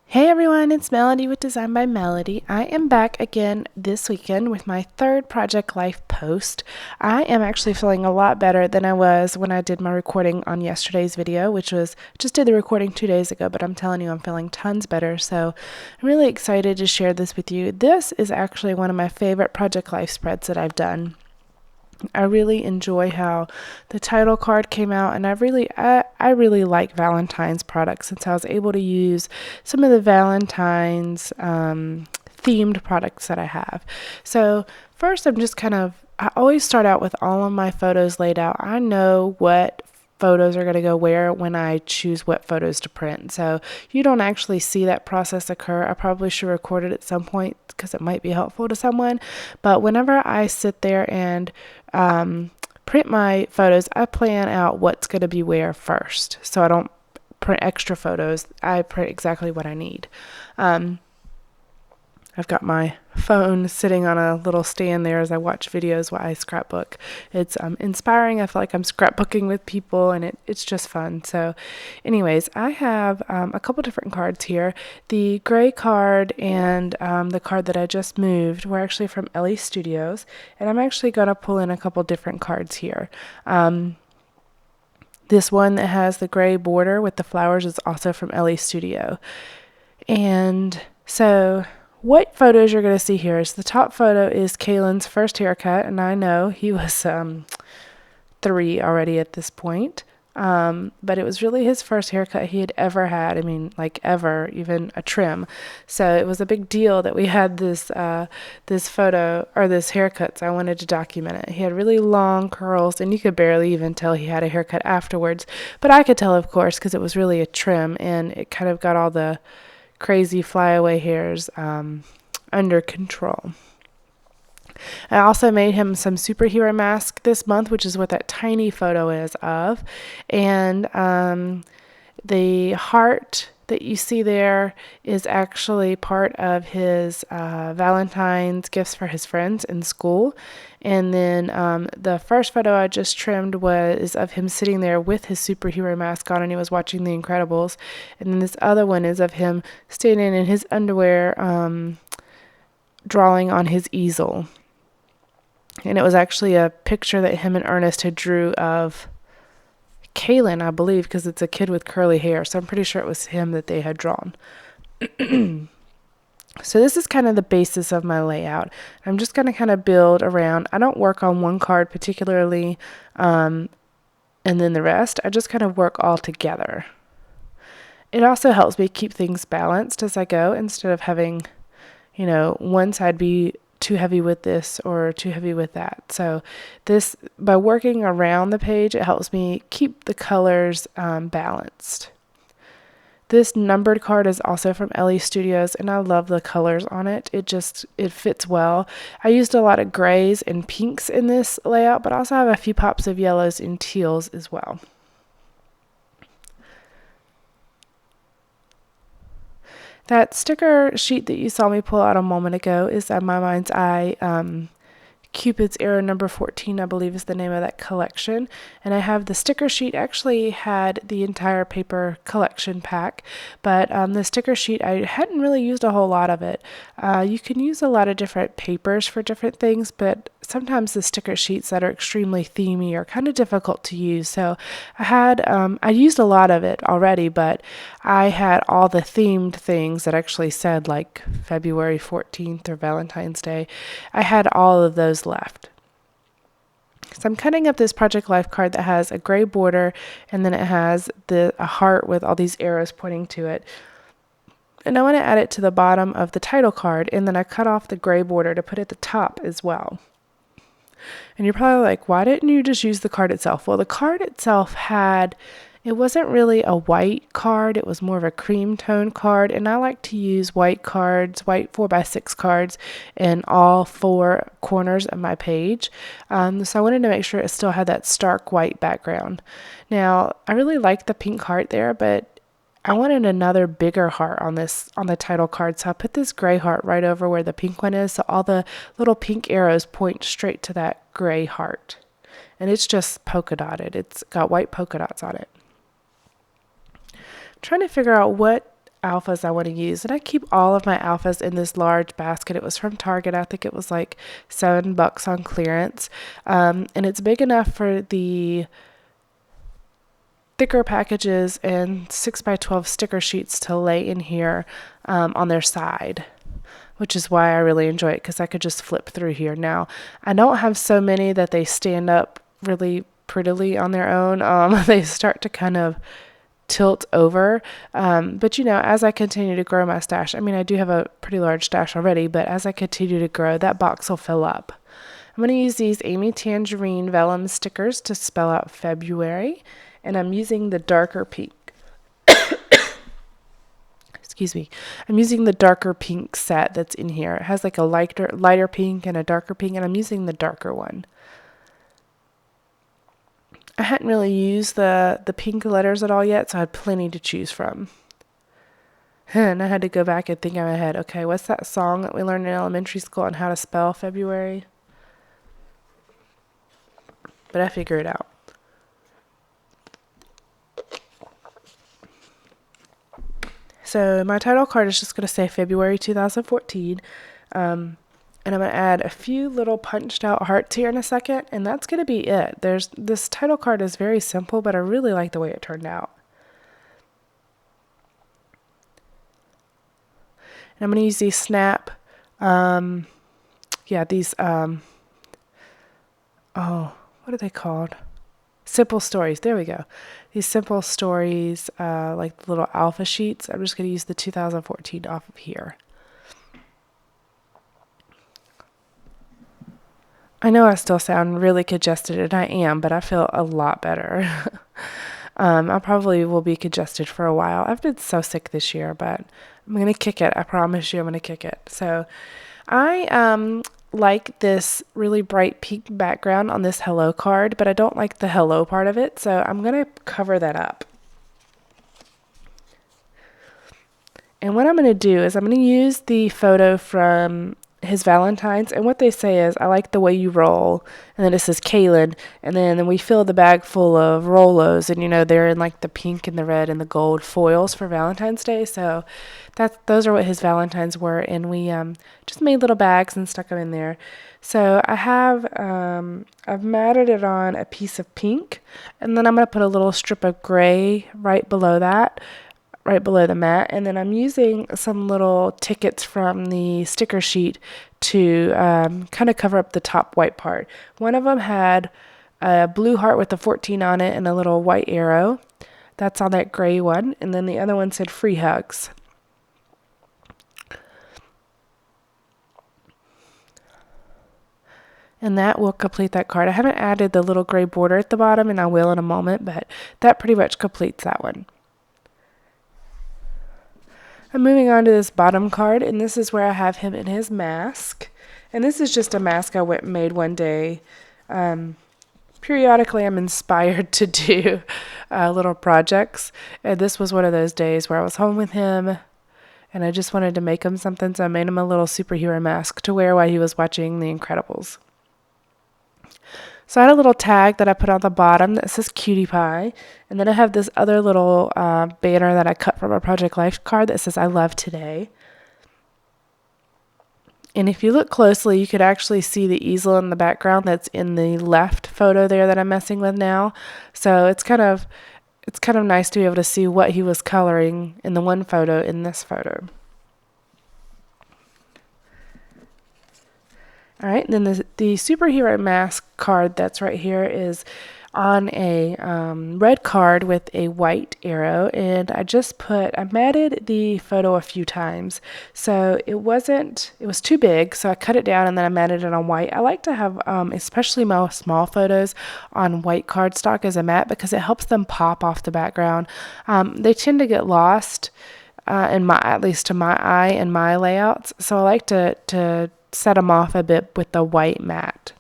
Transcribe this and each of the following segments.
Hey everyone, it's Melody with Design by Melody. I am back again this weekend with my third Project Life post. I am actually feeling a lot better than I was when I did my recording on yesterday's video, which was just did the recording 2 days ago, but I'm telling you, I'm feeling tons better. So I'm really excited to share this with you. This is actually one of my favorite Project Life spreads that I've done. I really enjoy how the title card came out, and I really like Valentine's products since I was able to use some of the Valentine's themed products that I have. So first, I always start out with all of my photos laid out. I know what photos are going to go where when I choose what photos to print. So you don't actually see that process occur. I probably should record it at some point because it might be helpful to someone. But whenever I sit there and print my photos, I plan out what's going to be where first. So I don't print extra photos. I print exactly what I need. I've got my phone sitting on a little stand there as I watch videos while I scrapbook. It's inspiring. I feel like I'm scrapbooking with people, and it's just fun. So anyways, I have a couple different cards here. The gray card and the card that I just moved were actually from Ellie Studios, and I'm actually going to pull in a couple different cards here. This one that has the gray border with the flowers is also from Ellie Studio. And so what photos you're going to see here is the top photo is Kaylin's first haircut, and I know he was 3 already at this point. But it was really his first haircut he had ever had. I mean, like ever, even a trim. So it was a big deal that we had this photo or this haircut. So I wanted to document it. He had really long curls, and you could barely even tell he had a haircut afterwards. But I could tell, of course, because it was really a trim, and it kind of got all the crazy flyaway hairs under control. I also made him some superhero mask this month, which is what that tiny photo is of. And the heart that you see there is actually part of his Valentine's gifts for his friends in school. And then the first photo I just trimmed was of him sitting there with his superhero mask on, and he was watching The Incredibles. And then this other one is of him standing in his underwear, drawing on his easel. And it was actually a picture that him and Ernest had drew of Kaylin, I believe, because it's a kid with curly hair. So I'm pretty sure it was him that they had drawn. So this is kind of the basis of my layout. I'm just going to kind of build around. I don't work on one card particularly and then the rest. I just kind of work all together. It also helps me keep things balanced as I go instead of having, one side be too heavy with this or too heavy with that. So this, by working around the page, it helps me keep the colors balanced. This numbered card is also from Ellie Studios, and I love the colors on it. It fits well. I used a lot of grays and pinks in this layout, but I also have a few pops of yellows and teals as well. That sticker sheet that you saw me pull out a moment ago is at my mind's eye Cupid's Arrow number 14, I believe is the name of that collection. And I have the sticker sheet, actually had the entire paper collection pack, but the sticker sheet, I hadn't really used a whole lot of it. You can use a lot of different papers for different things, but sometimes the sticker sheets that are extremely themey are kind of difficult to use. So I used a lot of it already, but I had all the themed things that actually said like February 14th or Valentine's Day. I had all of those left. So I'm cutting up this Project Life card that has a gray border, and then it has a heart with all these arrows pointing to it. And I want to add it to the bottom of the title card, and then I cut off the gray border to put at the top as well. And you're probably like, why didn't you just use the card itself? Well, the card itself it wasn't really a white card. It was more of a cream tone card. And I like to use white cards, white 4x6 cards in all 4 corners of my page. So I wanted to make sure it still had that stark white background. Now, I really like the pink heart there, but I wanted another bigger heart on the title card. So I put this gray heart right over where the pink one is. So all the little pink arrows point straight to that gray heart. And it's just polka dotted. It's got white polka dots on it. Trying to figure out what alphas I want to use. And I keep all of my alphas in this large basket. It was from Target. I think it was like $7 on clearance. And it's big enough for the thicker packages and 6x12 sticker sheets to lay in here on their side, which is why I really enjoy it, because I could just flip through here. Now, I don't have so many that they stand up really prettily on their own. They start to kind of tilt over. But, as I continue to grow my stash, I mean, I do have a pretty large stash already, but as I continue to grow, that box will fill up. I'm going to use these Amy Tangerine vellum stickers to spell out February, and I'm using the darker pink. Excuse me. I'm using the darker pink set that's in here. It has like a lighter pink and a darker pink, and I'm using the darker one. I hadn't really used the pink letters at all yet, so I had plenty to choose from. And I had to go back and think in my head, okay, what's that song that we learned in elementary school on how to spell February? But I figure it out. So my title card is just going to say February 2014. And I'm going to add a few little punched out hearts here in a second, and that's going to be it. This title card is very simple, but I really like the way it turned out. And I'm going to use these snap, what are they called? Simple Stories. There we go. These Simple Stories, like little alpha sheets. I'm just going to use the 2014 off of here. I know I still sound really congested, and I am, but I feel a lot better. I probably will be congested for a while. I've been so sick this year, but I'm going to kick it. I promise you I'm going to kick it. So I like this really bright pink background on this hello card, but I don't like the hello part of it, so I'm going to cover that up. And what I'm going to do is I'm going to use the photo from his Valentine's, and what they say is, I like the way you roll, and then it says Kaylin, and then we fill the bag full of Rolos, and they're in like the pink and the red and the gold foils for Valentine's Day, so those are what his Valentines were, and we just made little bags and stuck them in there. So I have I've matted it on a piece of pink, and then I'm going to put a little strip of gray right below that, right below the mat, and then I'm using some little tickets from the sticker sheet to kind of cover up the top white part. One of them had a blue heart with a 14 on it and a little white arrow. That's on that gray one, and then the other one said free hugs. And that will complete that card. I haven't added the little gray border at the bottom, and I will in a moment, but that pretty much completes that one. I'm moving on to this bottom card, and this is where I have him in his mask. And this is just a mask I went and made one day. Periodically, I'm inspired to do little projects. And this was one of those days where I was home with him, and I just wanted to make him something, so I made him a little superhero mask to wear while he was watching The Incredibles. So I had a little tag that I put on the bottom that says Cutie Pie. And then I have this other little banner that I cut from a Project Life card that says I love today. And if you look closely, you could actually see the easel in the background that's in the left photo there that I'm messing with now. So it's kind of nice to be able to see what he was coloring in the one photo in this photo. All right, and then the superhero mask card that's right here is on a red card with a white arrow, and I matted the photo a few times. So it was too big, so I cut it down and then I matted it on white. I like to have, especially my small photos, on white cardstock as a matte because it helps them pop off the background. They tend to get lost, at least to my eye and my layouts, so I like to set them off a bit with the white matte.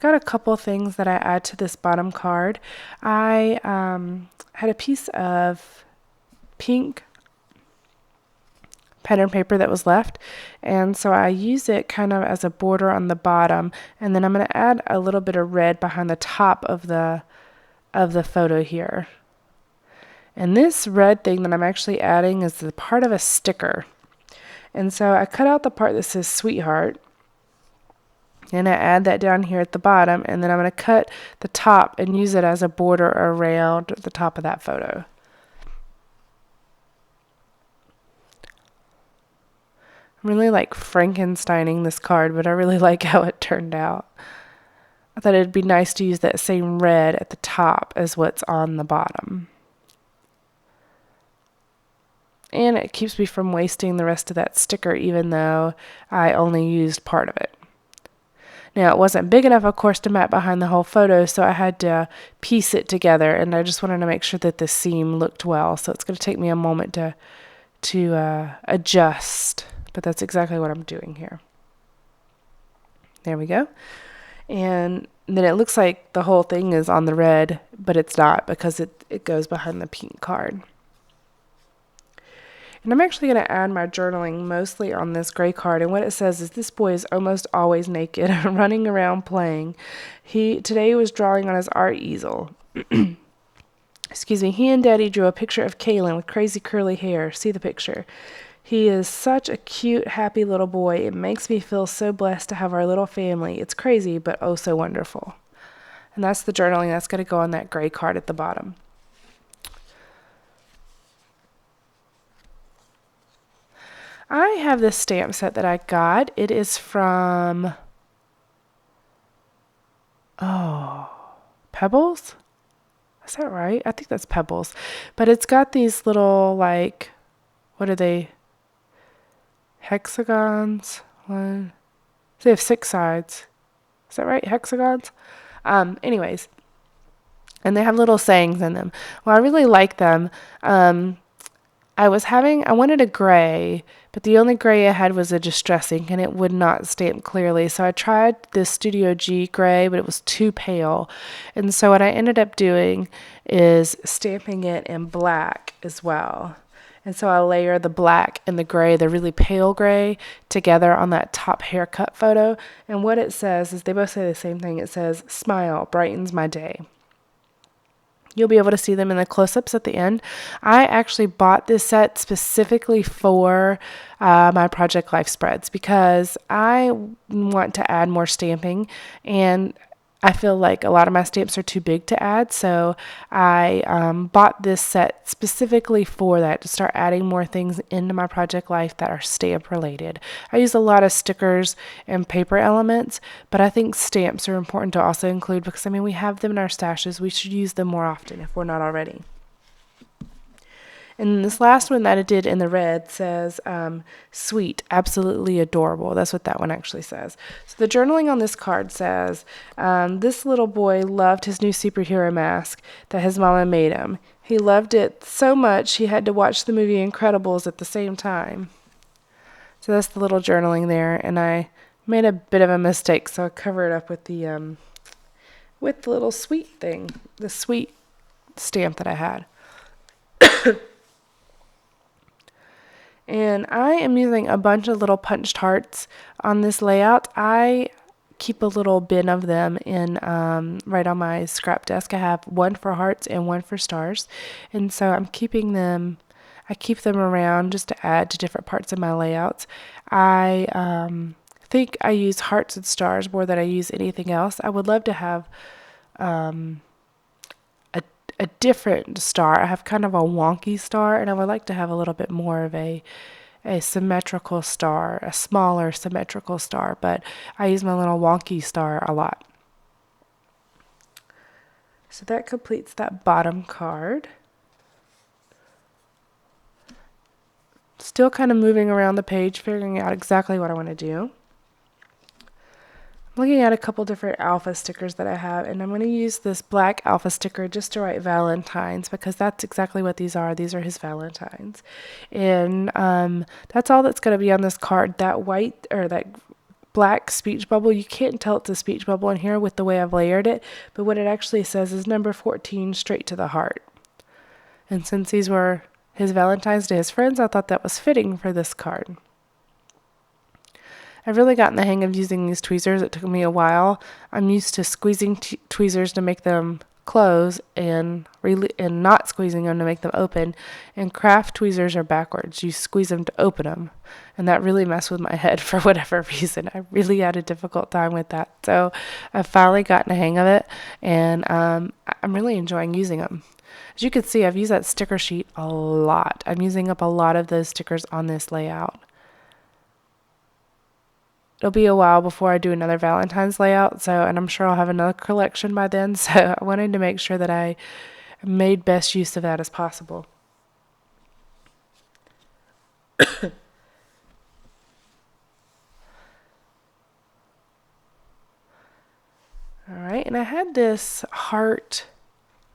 Got a couple things that I add to this bottom card. I had a piece of pink pattern paper that was left, and so I use it kind of as a border on the bottom, and then I'm going to add a little bit of red behind the top of the photo here. And this red thing that I'm actually adding is the part of a sticker. And so I cut out the part that says sweetheart, and I add that down here at the bottom, and then I'm going to cut the top and use it as a border around the top of that photo. I'm really like Frankensteining this card, but I really like how it turned out. I thought it'd be nice to use that same red at the top as what's on the bottom. And it keeps me from wasting the rest of that sticker, even though I only used part of it. Now, it wasn't big enough, of course, to map behind the whole photo, so I had to piece it together, and I just wanted to make sure that the seam looked well. So it's going to take me a moment to adjust, but that's exactly what I'm doing here. There we go. And then it looks like the whole thing is on the red, but it's not, because it goes behind the pink card. And I'm actually going to add my journaling mostly on this gray card. And what it says is, this boy is almost always naked, running around playing. Today he was drawing on his art easel. Excuse me. He and Daddy drew a picture of Kaylin with crazy curly hair. See the picture. He is such a cute, happy little boy. It makes me feel so blessed to have our little family. It's crazy, but oh so wonderful. And that's the journaling. That's going to go on that gray card at the bottom. I have this stamp set that I got. It is from, Pebbles? Is that right? I think that's Pebbles. But it's got these little, like, what are they? Hexagons? One. They have 6 sides. Is that right? Hexagons? Anyways. And they have little sayings in them. Well, I really like them. I wanted a gray, but the only gray I had was a distress ink, and it would not stamp clearly. So I tried this Studio G gray, but it was too pale. And so what I ended up doing is stamping it in black as well. And so I layer the black and the gray, the really pale gray, together on that top haircut photo. And what it says is, they both say the same thing. It says, "Smile brightens my day." You'll be able to see them in the close-ups at the end. I actually bought this set specifically for my Project Life spreads, because I want to add more stamping, and I feel like a lot of my stamps are too big to add. So I bought this set specifically for that, to start adding more things into my Project Life that are stamp related. I use a lot of stickers and paper elements, but I think stamps are important to also include, because we have them in our stashes. We should use them more often if we're not already. And this last one that I did in the red says, sweet, absolutely adorable. That's what that one actually says. So the journaling on this card says, this little boy loved his new superhero mask that his mama made him. He loved it so much he had to watch the movie Incredibles at the same time. So that's the little journaling there. And I made a bit of a mistake, so I covered it up with the little sweet thing, the sweet stamp that I had. And I am using a bunch of little punched hearts on this layout. I keep a little bin of them in right on my scrap desk. I have one for hearts and one for stars. And so I'm keeping them, I keep them around just to add to different parts of my layouts. I think I use hearts and stars more than I use anything else. I would love to have a different star. I have kind of a wonky star, and I would like to have a little bit more of a symmetrical star, a smaller symmetrical star, but I use my little wonky star a lot. So that completes that bottom card. Still kind of moving around the page, figuring out exactly what I want to do. I'm looking at a couple different alpha stickers that I have, and I'm going to use this black alpha sticker just to write Valentines, because that's exactly what these are. These are his Valentines. And that's all that's going to be on this card. That white, or that black speech bubble, you can't tell it's a speech bubble in here with the way I've layered it, but what it actually says is number 14, straight to the heart. And since these were his Valentine's to his friends. I thought that was fitting for this card. I've really gotten the hang of using these tweezers. It took me a while. I'm used to squeezing tweezers to make them close and not squeezing them to make them open. And craft tweezers are backwards. You squeeze them to open them. And that really messed with my head for whatever reason. I really had a difficult time with that. So I've finally gotten a hang of it, and I'm really enjoying using them. As you can see, I've used that sticker sheet a lot. I'm using up a lot of those stickers on this layout. It'll be a while before I do another Valentine's layout, and I'm sure I'll have another collection by then, so I wanted to make sure that I made best use of that as possible. Alright, and I had this heart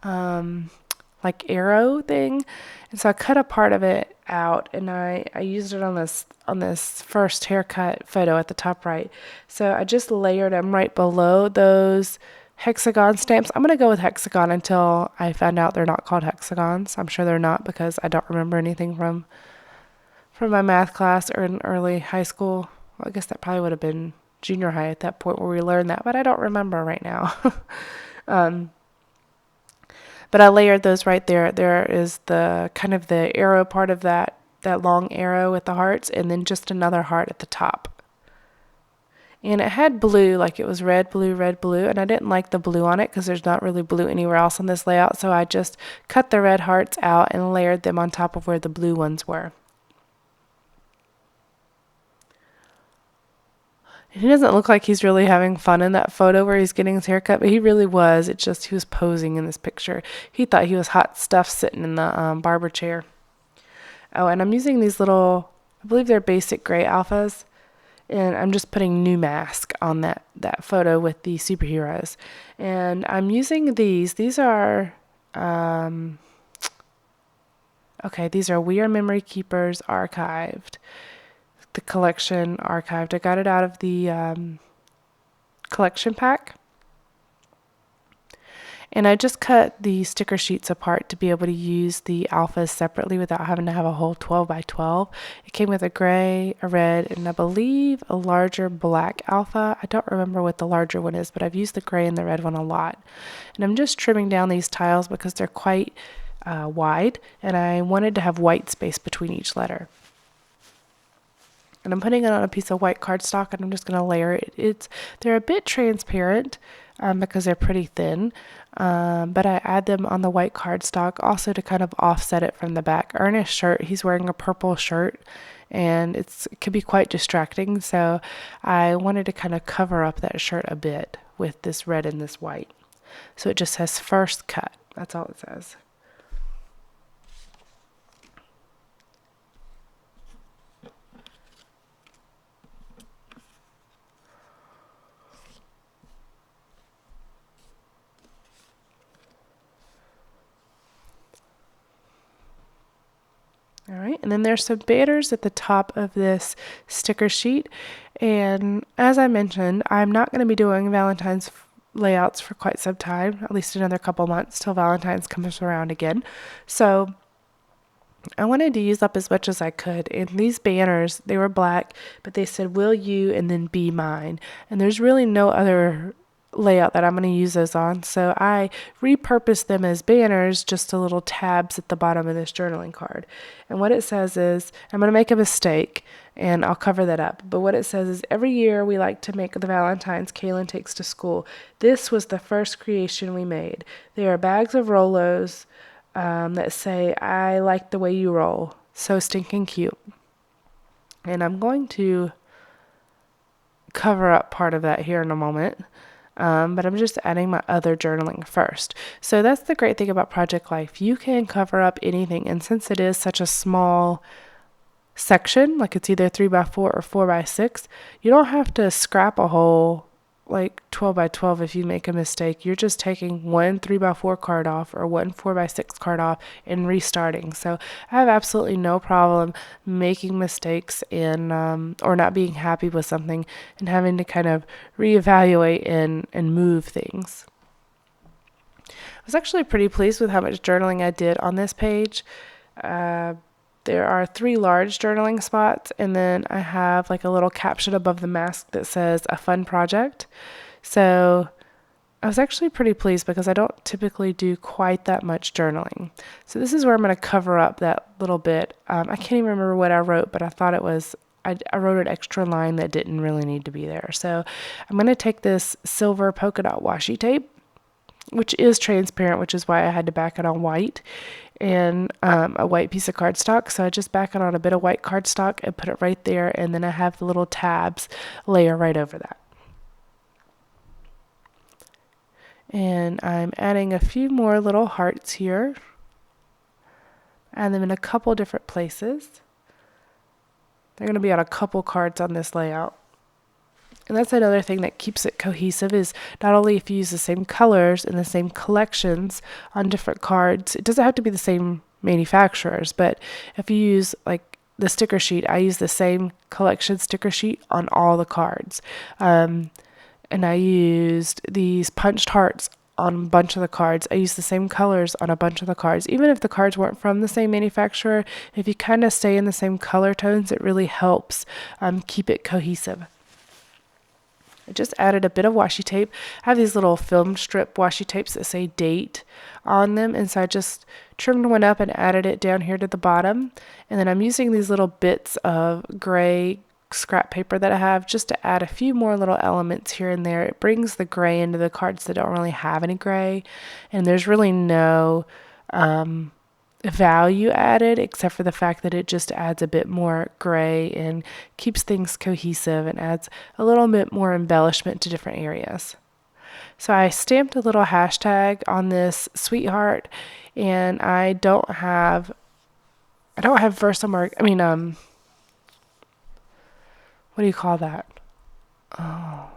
like arrow thing, and so I cut a part of it out, and I used it on this first haircut photo at the top right. So I just layered them right below those hexagon stamps. I'm going to go with hexagon until I find out they're not called hexagons. I'm sure they're not, because I don't remember anything from my math class or in early high school. Well, I guess that probably would have been junior high at that point where we learned that, but I don't remember right now. But I layered those right there. There is the kind of the arrow part of that long arrow with the hearts, and then just another heart at the top. And it had blue, like it was red, blue, and I didn't like the blue on it because there's not really blue anywhere else on this layout, so I just cut the red hearts out and layered them on top of where the blue ones were. He doesn't look like he's really having fun in that photo where he's getting his haircut, but he really was. It's just he was posing in this picture. He thought he was hot stuff sitting in the barber chair. Oh, and I'm using these little, I believe they're basic gray alphas, and I'm just putting new mask on that photo with the superheroes. And I'm using these. These are, these are We Are Memory Keepers archived. The collection archived. I got it out of the collection pack, and I just cut the sticker sheets apart to be able to use the alphas separately without having to have a whole 12 by 12. It came with a gray, a red, and I believe a larger black alpha. I don't remember what the larger one is, but I've used the gray and the red one a lot. And I'm just trimming down these tiles because they're quite wide, and I wanted to have white space between each letter. And I'm putting it on a piece of white cardstock, and I'm just going to layer it. They're a bit transparent because they're pretty thin, but I add them on the white cardstock also to kind of offset it from the back. Ernest's shirt, he's wearing a purple shirt, and it can be quite distracting, so I wanted to kind of cover up that shirt a bit with this red and this white. So it just says first cut. That's all it says. All right, and then there's some banners at the top of this sticker sheet. And as I mentioned, I'm not going to be doing Valentine's layouts for quite some time, at least another couple months till Valentine's comes around again. So I wanted to use up as much as I could. And these banners, they were black, but they said, "Will you?" and then "Be mine." And there's really no other layout that I'm going to use those on, so I repurposed them as banners, just a little tabs at the bottom of this journaling card. And what it says is, I'm going to make a mistake and I'll cover that up, but what it says is, every year we like to make the Valentines Kaylin takes to school. This was the first creation we made. They are bags of Rolos that say, "I like the way you roll. So stinking cute." And I'm going to cover up part of that here in a moment. But I'm just adding my other journaling first. So that's the great thing about Project Life. You can cover up anything, and since it is such a small section, like it's either 3x4 or 4x6, you don't have to scrap a whole like 12x12 if you make a mistake. You're just taking one 3x4 card off or one 4x6 card off and restarting. So I have absolutely no problem making mistakes and or not being happy with something and having to kind of reevaluate and move things. I was actually pretty pleased with how much journaling I did on this page. There are 3 large journaling spots, and then I have like a little caption above the mask that says a fun project. So I was actually pretty pleased because I don't typically do quite that much journaling. So this is where I'm going to cover up that little bit. I can't even remember what I wrote, but I thought it was, I wrote an extra line that didn't really need to be there. So I'm going to take this silver polka dot washi tape, which is transparent, which is why I had to back it on white, and a white piece of cardstock. So I just back it on a bit of white cardstock and put it right there, and then I have the little tabs layer right over that. And I'm adding a few more little hearts here. Add them in a couple different places. They're going to be on a couple cards on this layout. And that's another thing that keeps it cohesive, is not only if you use the same colors and the same collections on different cards, it doesn't have to be the same manufacturers, but if you use like the sticker sheet, I use the same collection sticker sheet on all the cards. And I used these punched hearts on a bunch of the cards. I used the same colors on a bunch of the cards. Even if the cards weren't from the same manufacturer, if you kind of stay in the same color tones, it really helps keep it cohesive. I just added a bit of washi tape. I have these little film strip washi tapes that say date on them, and so I just trimmed one up and added it down here to the bottom. And then I'm using these little bits of gray scrap paper that I have just to add a few more little elements here and there. It brings the gray into the cards that don't really have any gray, and there's really no value added except for the fact that it just adds a bit more gray and keeps things cohesive and adds a little bit more embellishment to different areas. So I stamped a little hashtag on this sweetheart, and I don't have Versamark. What do you call that? Oh,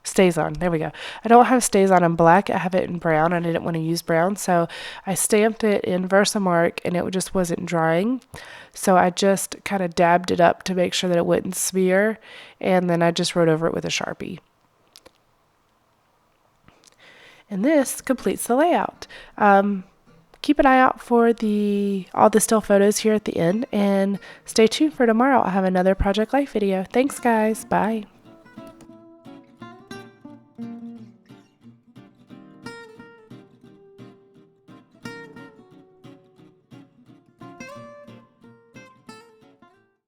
Stays on. There we go. I don't have Stays on in black. I have it in brown. I didn't want to use brown, so I stamped it in Versamark, and it just wasn't drying. So I just kind of dabbed it up to make sure that it wouldn't smear, and then I just wrote over it with a Sharpie. And this completes the layout. Keep an eye out for all the still photos here at the end, and stay tuned for tomorrow. I'll have another Project Life video. Thanks, guys. Bye.